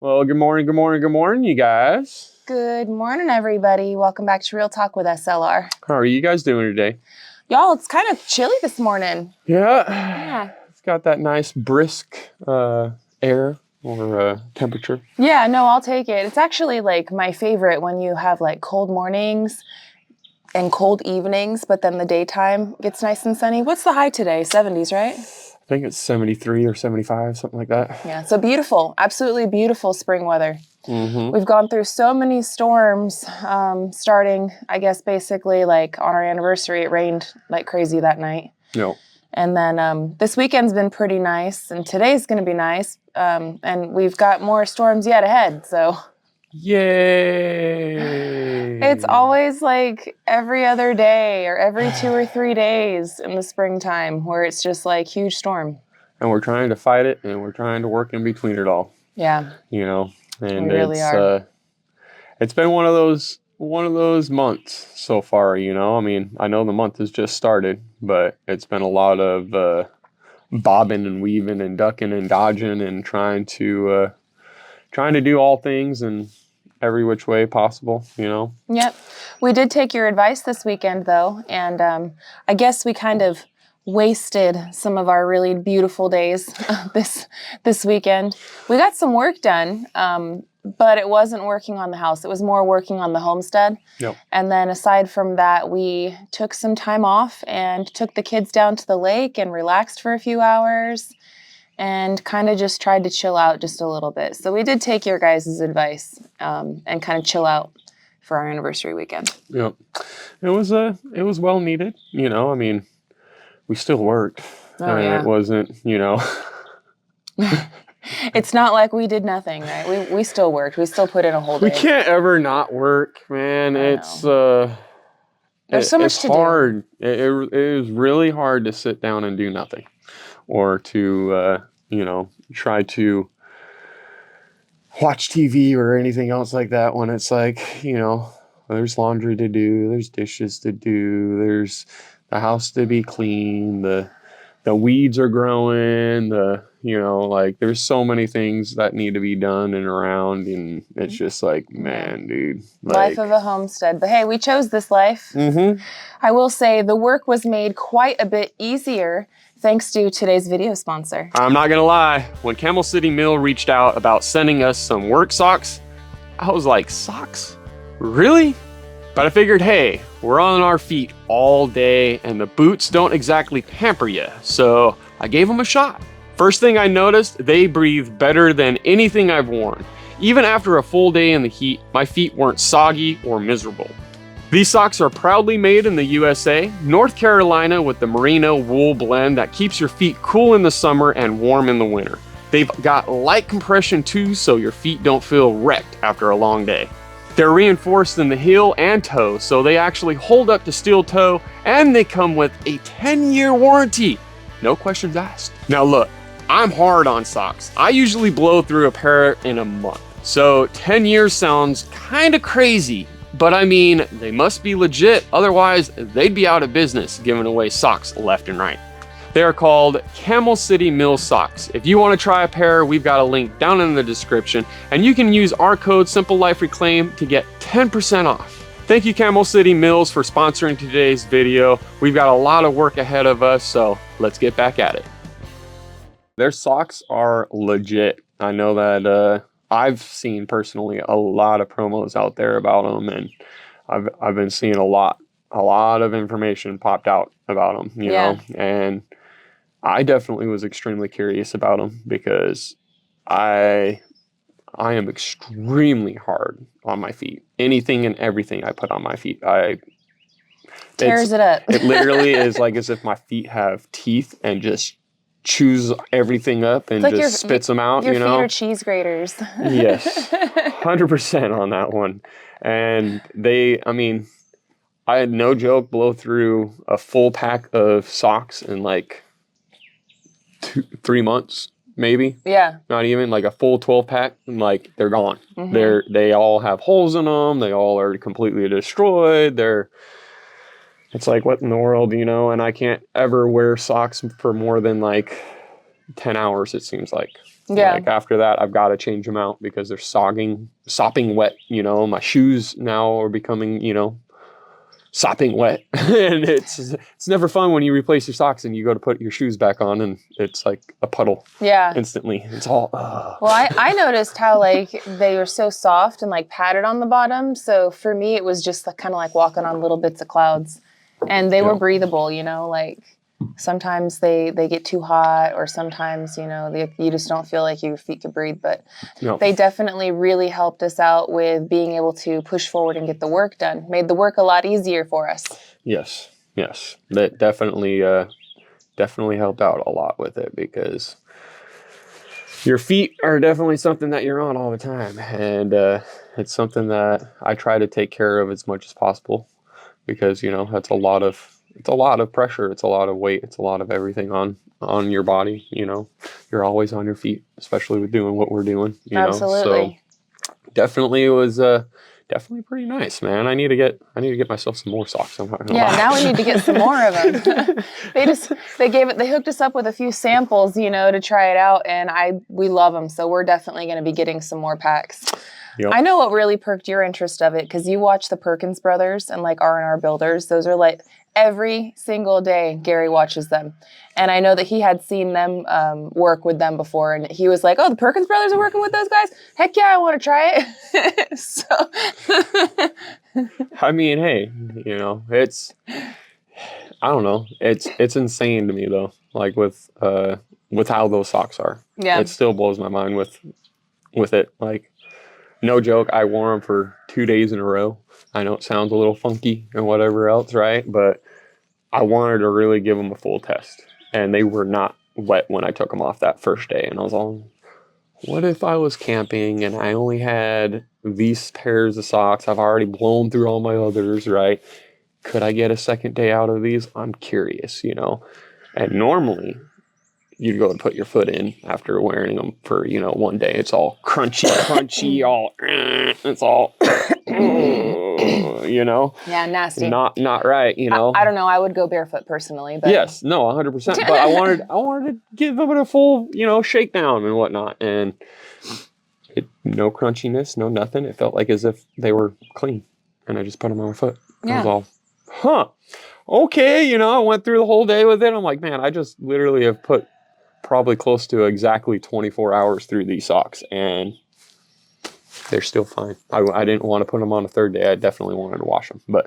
Well, good morning, you guys. Good morning, everybody. Welcome back to Real Talk with SLR. How are you guys doing today? Y'all, it's kind of chilly this morning. Yeah. It's got that nice brisk air or temperature. Yeah, no, I'll take it. It's actually like my favorite when you have like cold mornings and cold evenings, but then the daytime gets nice and sunny. What's the high today? 70s, right? I think it's 73 or 75, something like that. Yeah, so beautiful, absolutely beautiful spring weather. Mm-hmm. We've gone through so many storms, starting, I guess, basically like on our anniversary. It rained like crazy that night. Yep. And then this weekend's been pretty nice, and today's going to be nice. And we've got more storms yet ahead, so. Yay! It's always like every other day or every 2 or 3 days in the springtime where it's just like huge storm. And we're trying to fight it, and we're trying to work in between it all. Yeah. You know, and We really are. It's been one of those months so far, you know. I mean, I know the month has just started, but it's been a lot of bobbing and weaving and ducking and dodging and trying to do all things in every which way possible, you know. Yep. We did take your advice this weekend, though, and I guess we kind of wasted some of our really beautiful days this weekend. We got some work done, but it wasn't working on the house. It was more working on the homestead. Yep. And then aside from that, we took some time off and took the kids down to the lake and relaxed for a few hours and kind of just tried to chill out just a little bit. So we did take your guys' advice and kind of chill out for our anniversary weekend. Yep. It was well needed, you know. I mean, we still worked. Oh, yeah. It wasn't, you know. It's not like we did nothing, right? We still worked. We still put in a whole day. We can't ever not work, man. There's so much to hard. It is really hard to sit down and do nothing, or to you know, try to watch TV or anything else like that when it's like, you know, there's laundry to do, there's dishes to do, there's the house to be clean, the weeds are growing, you know, like there's so many things that need to be done and around, and it's just like, man, dude. Life of a homestead. But hey, we chose this life. Mm-hmm. I will say the work was made quite a bit easier thanks to today's video sponsor. I'm not gonna lie, when Camel City Mill reached out about sending us some work socks, I was like, socks? Really? But I figured, hey, we're on our feet all day and the boots don't exactly pamper you, so I gave them a shot. First thing I noticed, they breathe better than anything I've worn. Even after a full day in the heat, my feet weren't soggy or miserable. These socks are proudly made in the USA, North Carolina, with the merino wool blend that keeps your feet cool in the summer and warm in the winter. They've got light compression too, so your feet don't feel wrecked after a long day. They're reinforced in the heel and toe, so they actually hold up to steel toe, and they come with a 10-year warranty. No questions asked. Now look, I'm hard on socks. I usually blow through a pair in a month, so 10 years sounds kind of crazy. But I mean, they must be legit, otherwise they'd be out of business giving away socks left and right. They are called Camel City Mill socks. If you want to try a pair, we've got a link down in the description, and you can use our code SimpleLifeReclaimed to get 10% off. Thank you, Camel City Mills, for sponsoring today's video. We've got a lot of work ahead of us, so let's get back at it. Their socks are legit. I know that I've seen personally a lot of promos out there about them, and I've been seeing a lot of information popped out about them, you know, and I definitely was extremely curious about them because I am extremely hard on my feet. Anything and everything I put on my feet, tears it up. It literally is like as if my feet have teeth and just chews everything up and just spits them out, you know? Your feet are cheese graters. Yes, 100% on that one. And I mean, I had no joke blow through a full pack of socks in like 3 months, maybe. Yeah. Not even like a full 12 pack. And like they're gone. Mm-hmm. They all have holes in them. They all are completely destroyed. It's like, what in the world, you know? And I can't ever wear socks for more than like 10 hours, it seems like. Yeah. Like after that, I've got to change them out because they're sopping wet. You know, my shoes now are becoming, you know, sopping wet. And it's never fun when you replace your socks and you go to put your shoes back on and it's like a puddle. Yeah. Instantly. It's all. Well, I noticed how like they were so soft and like padded on the bottom. So for me, it was just like, kind of like walking on little bits of clouds, and they were breathable. You know, like sometimes they get too hot, or sometimes you know you just don't feel like your feet could breathe. But they definitely really helped us out with being able to push forward and get the work done. Made the work a lot easier for us. Yes. That definitely helped out a lot with it because your feet are definitely something that you're on all the time, and it's something that I try to take care of as much as possible because you know it's a lot of pressure, it's a lot of weight, it's a lot of everything on your body. You know, you're always on your feet, especially with doing what we're doing. You Absolutely. know, so definitely it was definitely pretty nice, man. I need to get myself some more socks. I'm not gonna lie. Now we need to get some more of them. They hooked us up with a few samples, you know, to try it out, and we love them. So we're definitely going to be getting some more packs. Yep. I know what really perked your interest of it because you watch the Perkins brothers and like R&R builders. Those are like every single day Gary watches them. And I know that he had seen them work with them before, and he was like, "Oh, the Perkins brothers are working with those guys? Heck yeah, I want to try it." So I mean, hey, you know, I don't know. It's insane to me though. Like with how those socks are. Yeah. It still blows my mind with it. Like, no joke, I wore them for 2 days in a row. I know it sounds a little funky and whatever else, right? But I wanted to really give them a full test. And they were not wet when I took them off that first day. And I was all, what if I was camping and I only had these pairs of socks? I've already blown through all my others, right? Could I get a second day out of these? I'm curious, you know. And normally, you'd go and put your foot in after wearing them for, you know, 1 day. It's all crunchy, all, it's all, you know. Yeah, nasty. Not right, you know. I don't know. I would go barefoot personally, but yes, no, 100%. But I wanted to give them a full, you know, shakedown and whatnot, and no crunchiness, no nothing. It felt like as if they were clean, and I just put them on my foot. Yeah. I was all, okay, you know. I went through the whole day with it. I'm like, man, I just literally have put probably close to exactly 24 hours through these socks, and they're still fine. I didn't want to put them on a third day. I definitely wanted to wash them, but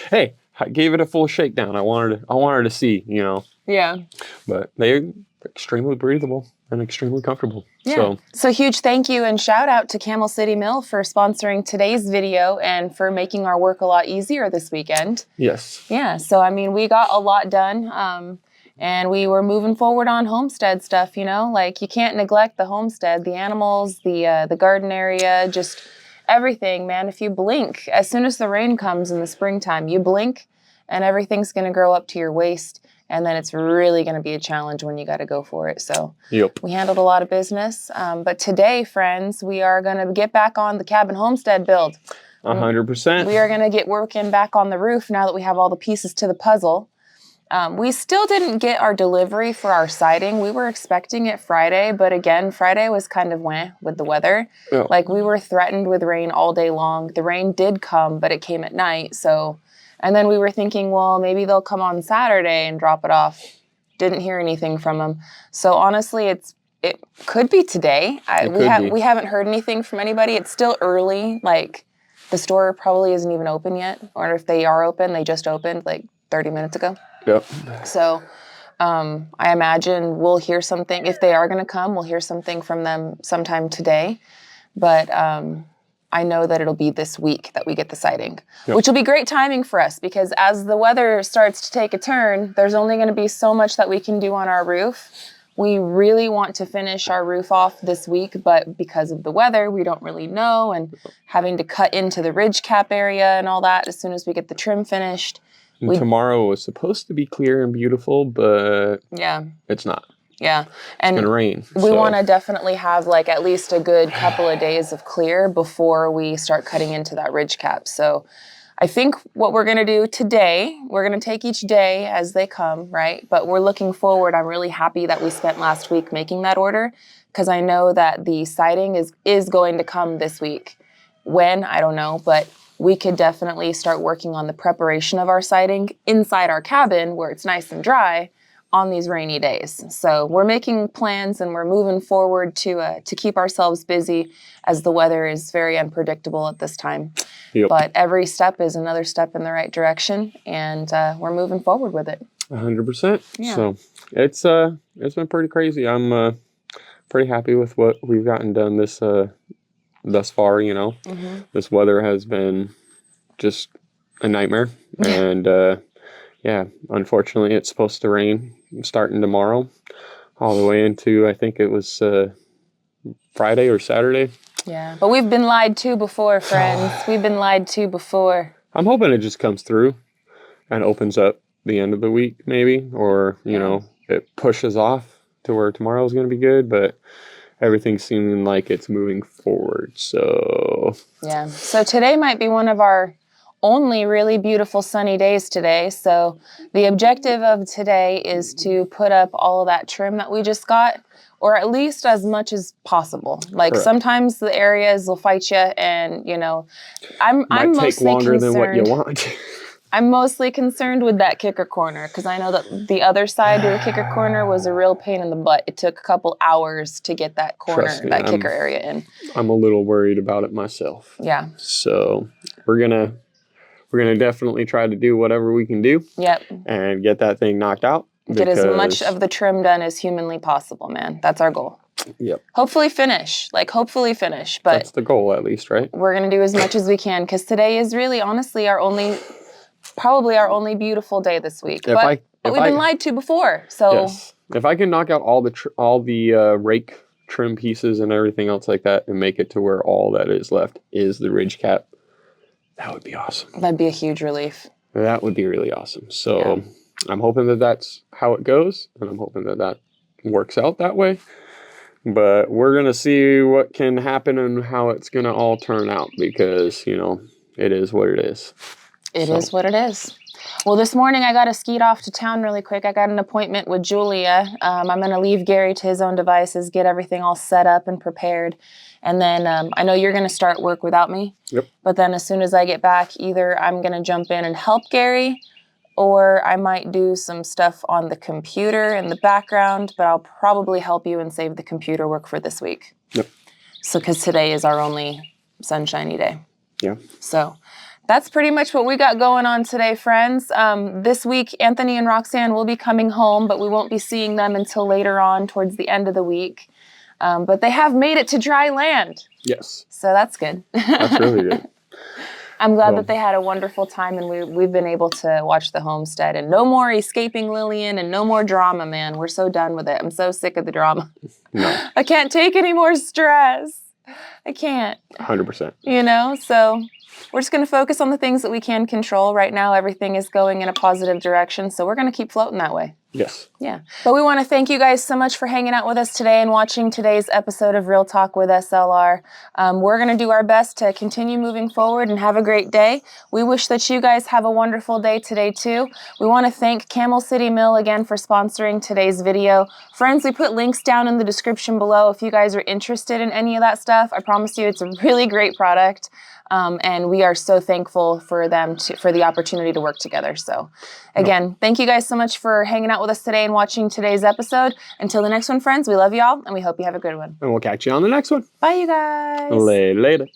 hey, I gave it a full shakedown. I wanted to see, you know. Yeah. But they're extremely breathable and extremely comfortable. Yeah. So huge thank you and shout out to Camel City Mill for sponsoring today's video and for making our work a lot easier this weekend. Yes. Yeah. So, I mean, we got a lot done. And we were moving forward on homestead stuff, you know, like you can't neglect the homestead, the animals, the garden area, just everything, man. If you blink, as soon as the rain comes in the springtime, you blink and everything's going to grow up to your waist. And then it's really going to be a challenge when you got to go for it. So we handled a lot of business. But today, friends, we are going to get back on the cabin homestead build. 100%. We are going to get working back on the roof now that we have all the pieces to the puzzle. We still didn't get our delivery for our siding. We were expecting it Friday, but again, Friday was kind of weh with the weather. Yeah. Like we were threatened with rain all day long. The rain did come, but it came at night. So, and then we were thinking, well, maybe they'll come on Saturday and drop it off. Didn't hear anything from them. So honestly, it could be today. We haven't heard anything from anybody. It's still early. Like the store probably isn't even open yet. Or if they are open, they just opened like 30 minutes ago. Yep. So I imagine we'll hear something. If they are going to come, we'll hear something from them sometime today. But I know that it'll be this week that we get the siding, which will be great timing for us because as the weather starts to take a turn, there's only going to be so much that we can do on our roof. We really want to finish our roof off this week, but because of the weather, we don't really know. And having to cut into the ridge cap area and all that as soon as we get the trim finished. Tomorrow was supposed to be clear and beautiful, but it's not. Yeah. And it's going to rain. We want to definitely have like at least a good couple of days of clear before we start cutting into that ridge cap. So I think what we're going to do today, we're going to take each day as they come, right? But we're looking forward. I'm really happy that we spent last week making that order because I know that the siding is going to come this week. When, I don't know, but we could definitely start working on the preparation of our siding inside our cabin where it's nice and dry on these rainy days. So we're making plans and we're moving forward to keep ourselves busy as the weather is very unpredictable at this time. Yep. But every step is another step in the right direction, and we're moving forward with it. 100%. Yeah. So it's been pretty crazy. I'm pretty happy with what we've gotten done this thus far. You know, this weather has been just a nightmare, and yeah, unfortunately, it's supposed to rain starting tomorrow, all the way into I think it was Friday or Saturday. Yeah, but we've been lied to before, friends. We've been lied to before. I'm hoping it just comes through and opens up the end of the week, maybe, or you know, it pushes off to where tomorrow's going to be good, but everything's seeming like it's moving forward. So yeah, so today might be one of our only really beautiful sunny days today. So the objective of today is to put up all of that trim that we just got, or at least as much as possible. Like Correct. Sometimes the areas will fight you, and you know, I'm might take mostly longer concerned. than what you want. I'm mostly concerned with that kicker corner because I know that the other side to the kicker corner was a real pain in the butt. It took a couple hours to get that corner, Trust me, kicker area in. I'm a little worried about it myself. Yeah. So we're gonna definitely try to do whatever we can do. Yep. And get that thing knocked out. Get as much of the trim done as humanly possible, man. That's our goal. Yep. Hopefully finish. But That's the goal, at least, right? We're gonna do as much as we can because today is really, honestly, probably our only beautiful day this week. But we've been lied to before, so yes. If I can knock out all the rake trim pieces and everything else like that, and make it to where all that is left is the ridge cap, that would be awesome. That'd be a huge relief. That would be really awesome. So I'm hoping that that's how it goes, and I'm hoping that that works out that way. But we're gonna see what can happen and how it's gonna all turn out because you know it is what it is. It is what it is. Well, this morning I got to skeet off to town really quick. I got an appointment with Julia. I'm going to leave Gary to his own devices, get everything all set up and prepared. And then I know you're going to start work without me. Yep. But then as soon as I get back, either I'm going to jump in and help Gary, or I might do some stuff on the computer in the background, but I'll probably help you and save the computer work for this week. Yep. So, because today is our only sunshiny day. Yeah. So that's pretty much what we got going on today, friends. This week, Anthony and Roxanne will be coming home, but we won't be seeing them until later on towards the end of the week. But they have made it to dry land. Yes. So that's good. That's really good. I'm glad that they had a wonderful time, and we've been able to watch the homestead. And no more escaping Lillian and no more drama, man. We're so done with it. I'm so sick of the drama. No. I can't take any more stress. I can't. 100%. You know, so we're just going to focus on the things that we can control. Right now, everything is going in a positive direction, so we're going to keep floating that way. Yes. Yeah. But we want to thank you guys so much for hanging out with us today and watching today's episode of Real Talk with SLR. We're going to do our best to continue moving forward and have a great day. We wish that you guys have a wonderful day today, too. We want to thank Camel City Mill again for sponsoring today's video. Friends, we put links down in the description below if you guys are interested in any of that stuff. I promise you it's a really great product. And we are so thankful for them for the opportunity to work together. So again, thank you guys so much for hanging out with us today and watching today's episode. Until the next one, friends, we love y'all and we hope you have a good one. And we'll catch you on the next one. Bye, you guys. Later.